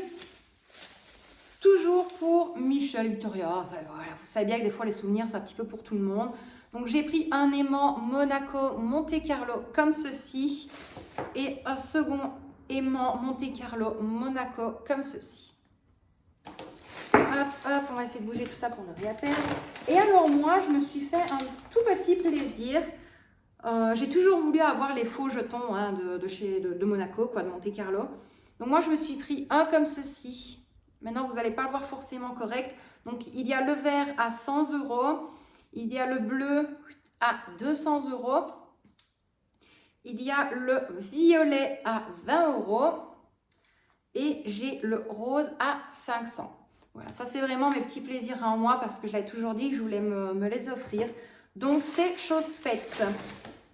Toujours pour Michel Victoria. Enfin, voilà. Vous savez bien que des fois, les souvenirs, c'est un petit peu pour tout le monde. Donc, j'ai pris un aimant Monaco Monte Carlo comme ceci. Et un second aimant Monte Carlo Monaco comme ceci. Hop, on va essayer de bouger tout ça pour ne rien perdre. Et alors moi, je me suis fait un tout petit plaisir J'ai toujours voulu avoir les faux jetons hein, de Monaco, quoi, de Monte Carlo. Donc moi, je me suis pris un comme ceci. Maintenant, vous n'allez pas le voir forcément correct. Donc, il y a le vert à 100 €. Il y a le bleu à 200 €. Il y a le violet à 20 € et j'ai le rose à 500. Voilà, ça c'est vraiment mes petits plaisirs en moi parce que je l'avais toujours dit que je voulais me les offrir. Donc c'est chose faite.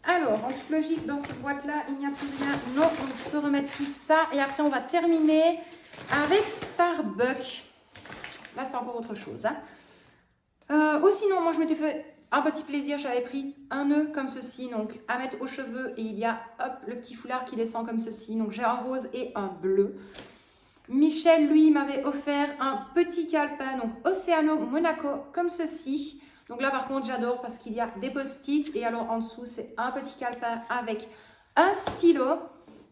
Alors, en toute logique, dans cette boîte-là, il n'y a plus rien. Non, donc je peux remettre tout ça. Et après, on va terminer avec Starbucks. Là, c'est encore autre chose. Hein. Ou sinon, moi, je m'étais fait un petit plaisir. J'avais pris un nœud comme ceci, donc à mettre aux cheveux. Et il y a, hop, le petit foulard qui descend comme ceci. Donc, j'ai un rose et un bleu. Michel, lui, m'avait offert un petit calepin, donc Oceano Monaco, comme ceci. Donc là, par contre, j'adore parce qu'il y a des post-it. Et alors, en dessous, c'est un petit calepin avec un stylo.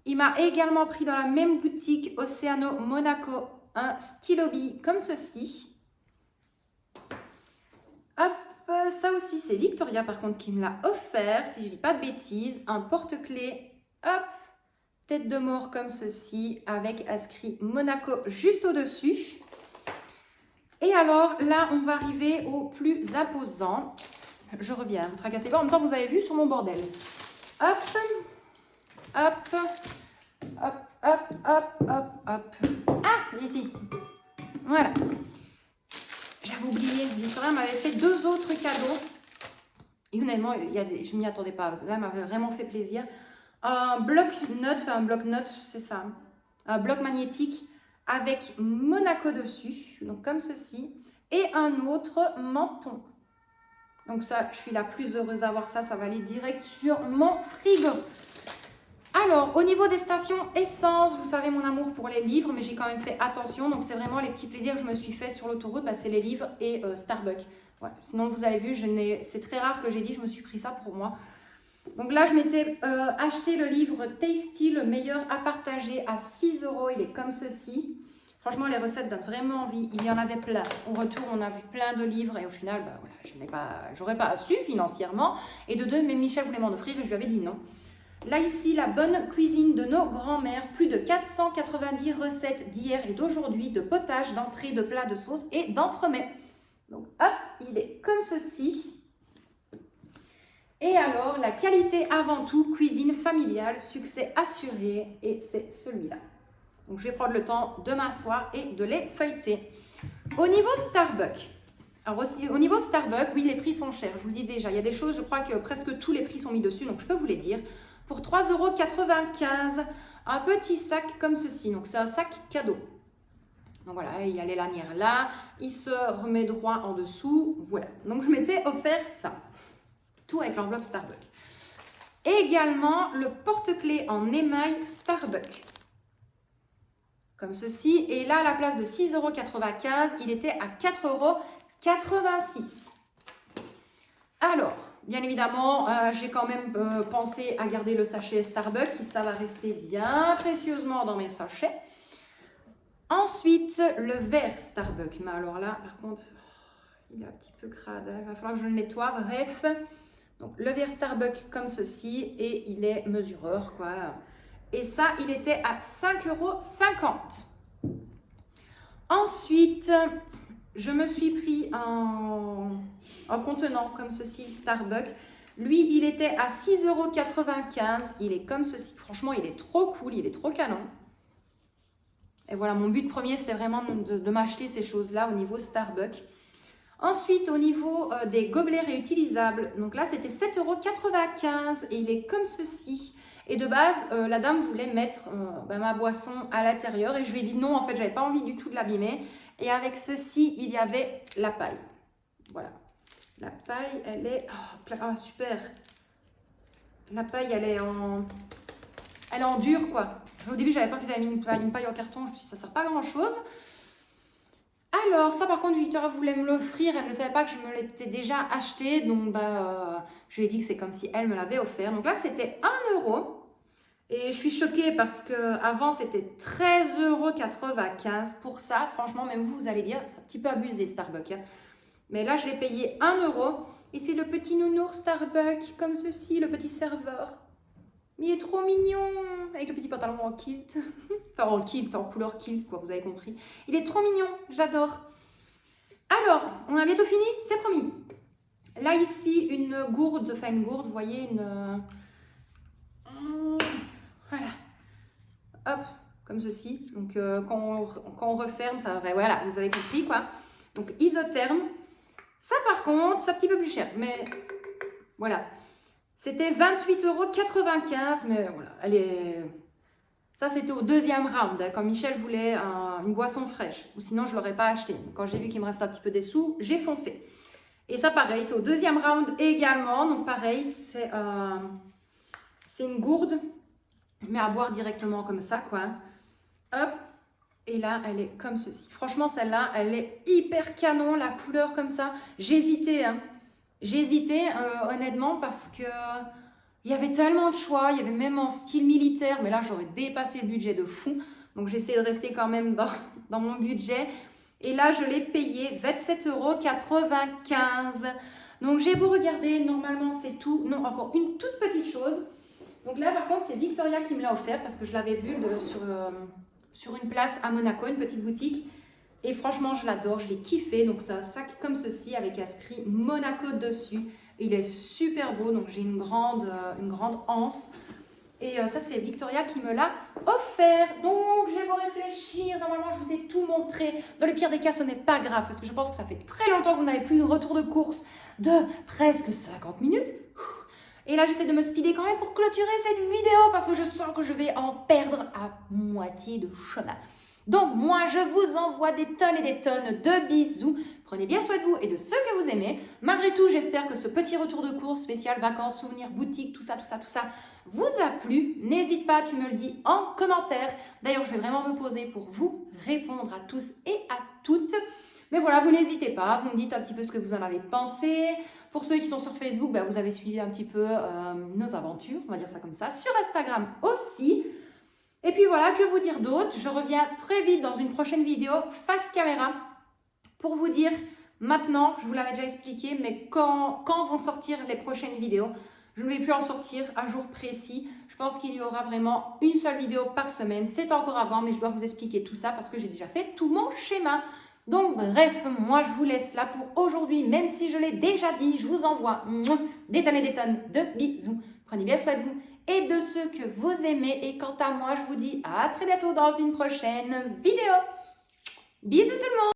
Il m'a également pris dans la même boutique Oceano Monaco un stylo bille comme ceci. Hop, ça aussi, c'est Victoria, par contre, qui me l'a offert, si je ne dis pas de bêtises. Un porte-clés, hop, tête de mort comme ceci, avec inscrit Monaco juste au-dessus. Et alors, là, on va arriver au plus imposant. Je reviens, vous tracassez pas. En même temps, vous avez vu sur mon bordel. Hop, hop, hop, hop, hop, hop, hop. Ah, ici. Voilà. J'avais oublié. Victoria m'avait fait 2 autres cadeaux. Et honnêtement, je ne m'y attendais pas. Là, elle m'avait vraiment fait plaisir. Un bloc-notes, enfin un bloc-notes, c'est ça. Un bloc magnétique avec Monaco dessus, donc comme ceci, et un autre menton. Donc ça, je suis la plus heureuse d'avoir ça, ça va aller direct sur mon frigo. Alors, au niveau des stations essence, vous savez mon amour pour les livres, mais j'ai quand même fait attention, donc c'est vraiment les petits plaisirs que je me suis fait sur l'autoroute, bah, c'est les livres et Starbucks. Voilà. Sinon, vous avez vu, c'est très rare que j'ai dit, je me suis pris ça pour moi. Donc là, je m'étais acheté le livre Tasty, le meilleur à partager à 6 €. Il est comme ceci. Franchement, les recettes donnent vraiment envie. Il y en avait plein. Au retour, on a vu plein de livres et au final, bah, voilà, j'aurais pas su financièrement. Et de deux, mais Michel voulait m'en offrir et je lui avais dit non. Là, ici, la bonne cuisine de nos grands-mères. Plus de 490 recettes d'hier et d'aujourd'hui, de potage, d'entrée, de plats, de sauces et d'entremets. Donc, hop, il est comme ceci. Et alors, la qualité avant tout, cuisine familiale, succès assuré, et c'est celui-là. Donc, je vais prendre le temps de m'asseoir et de les feuilleter. Au niveau Starbucks, alors aussi, au niveau Starbucks, oui, les prix sont chers, je vous le dis déjà. Il y a des choses, je crois que presque tous les prix sont mis dessus, donc je peux vous les dire. Pour 3,95 €, un petit sac comme ceci, donc c'est un sac cadeau. Donc voilà, il y a les lanières là, il se remet droit en dessous, voilà. Donc je m'étais offert ça. Tout avec l'enveloppe Starbucks. Également le porte-clés en émail Starbucks. Comme ceci. Et là, à la place de 6,95 €, il était à 4,86 €. Alors, bien évidemment, j'ai quand même pensé à garder le sachet Starbucks. Ça va rester bien précieusement dans mes sachets. Ensuite, le verre Starbucks. Mais alors là, par contre, il est un petit peu crade. Il va falloir que je le nettoie. Bref. Donc, le verre Starbucks comme ceci et il est mesureur, quoi. Et ça, il était à 5,50 €. Ensuite, je me suis pris un contenant comme ceci, Starbucks. Lui, il était à 6,95 €. Il est comme ceci. Franchement, il est trop cool, il est trop canon. Et voilà, mon but premier, c'était vraiment de m'acheter ces choses-là au niveau Starbucks. Ensuite, au niveau des gobelets réutilisables, donc là, c'était 7,95 € et il est comme ceci. Et de base, la dame voulait mettre ma boisson à l'intérieur et je lui ai dit non, en fait, j'avais pas envie du tout de l'abîmer. Et avec ceci, il y avait la paille. Voilà. La paille, elle est... Oh, super. La paille, elle est en dur, quoi. Au début, j'avais peur qu'ils avaient mis une paille en carton. Je me suis dit, ça sert pas à grand-chose. Alors, ça par contre, Victoria voulait me l'offrir. Elle ne savait pas que je me l'étais déjà acheté. Donc, je lui ai dit que c'est comme si elle me l'avait offert. Donc là, c'était 1 €. Et je suis choquée parce qu'avant, c'était 13,95 € pour ça. Franchement, même vous allez dire, c'est un petit peu abusé Starbucks. Hein. Mais là, je l'ai payé 1 €. Et c'est le petit nounours Starbucks, comme ceci, le petit serveur. Mais il est trop mignon, avec le petit pantalon en kilt. Enfin, en kilt, en couleur kilt, quoi, vous avez compris. Il est trop mignon, j'adore. Alors, on a bientôt fini, c'est promis. Là, ici, une gourde, vous voyez, voilà. Hop, comme ceci. Donc, quand on referme, ça va, voilà, vous avez compris, quoi. Donc, isotherme. Ça, par contre, c'est un petit peu plus cher, mais voilà. C'était 28,95 €, mais voilà, elle est... Ça, c'était au deuxième round, hein, quand Michel voulait une boisson fraîche. Ou sinon, je ne l'aurais pas acheté. Quand j'ai vu qu'il me restait un petit peu des sous, j'ai foncé. Et ça, pareil, c'est au deuxième round également. Donc, pareil, c'est une gourde, mais à boire directement comme ça, quoi. Hop. Et là, elle est comme ceci. Franchement, celle-là, elle est hyper canon, la couleur comme ça. J'ai hésité, hein. J'ai hésité, honnêtement, parce que il y avait tellement de choix. Il y avait même en style militaire, mais là, j'aurais dépassé le budget de fou. Donc, j'essaie de rester quand même dans mon budget. Et là, je l'ai payé 27,95 €. Donc, j'ai beau regarder, normalement, c'est tout. Non, encore une toute petite chose. Donc là, par contre, c'est Victoria qui me l'a offert parce que je l'avais vu sur une place à Monaco, une petite boutique. Et franchement, je l'adore, je l'ai kiffé. Donc, c'est un sac comme ceci avec inscrit Monaco dessus. Il est super beau, donc j'ai une grande anse. Et ça, c'est Victoria qui me l'a offert. Donc, j'ai beau réfléchir. Normalement, je vous ai tout montré. Dans le pire des cas, ce n'est pas grave parce que je pense que ça fait très longtemps que vous n'avez plus eu retour de course de presque 50 minutes. Et là, j'essaie de me speeder quand même pour clôturer cette vidéo parce que je sens que je vais en perdre à moitié de chemin. Donc, moi, je vous envoie des tonnes et des tonnes de bisous. Prenez bien soin de vous et de ceux que vous aimez. Malgré tout, j'espère que ce petit retour de course spécial vacances, souvenirs, boutique, tout ça, vous a plu. N'hésite pas, tu me le dis en commentaire. D'ailleurs, je vais vraiment me poser pour vous répondre à tous et à toutes. Mais voilà, vous n'hésitez pas, vous me dites un petit peu ce que vous en avez pensé. Pour ceux qui sont sur Facebook, vous avez suivi un petit peu nos aventures, on va dire ça comme ça. Sur Instagram aussi. Et puis voilà, que vous dire d'autre? Je reviens très vite dans une prochaine vidéo face caméra pour vous dire maintenant, je vous l'avais déjà expliqué, mais quand vont sortir les prochaines vidéos. Je ne vais plus en sortir à jour précis. Je pense qu'il y aura vraiment une seule vidéo par semaine. C'est encore avant, mais je dois vous expliquer tout ça parce que j'ai déjà fait tout mon schéma. Donc bref, moi je vous laisse là pour aujourd'hui, même si je l'ai déjà dit, je vous envoie des tonnes et des tonnes de bisous. Prenez bien soin de vous et de ceux que vous aimez. Et quant à moi, je vous dis à très bientôt dans une prochaine vidéo. Bisous tout le monde!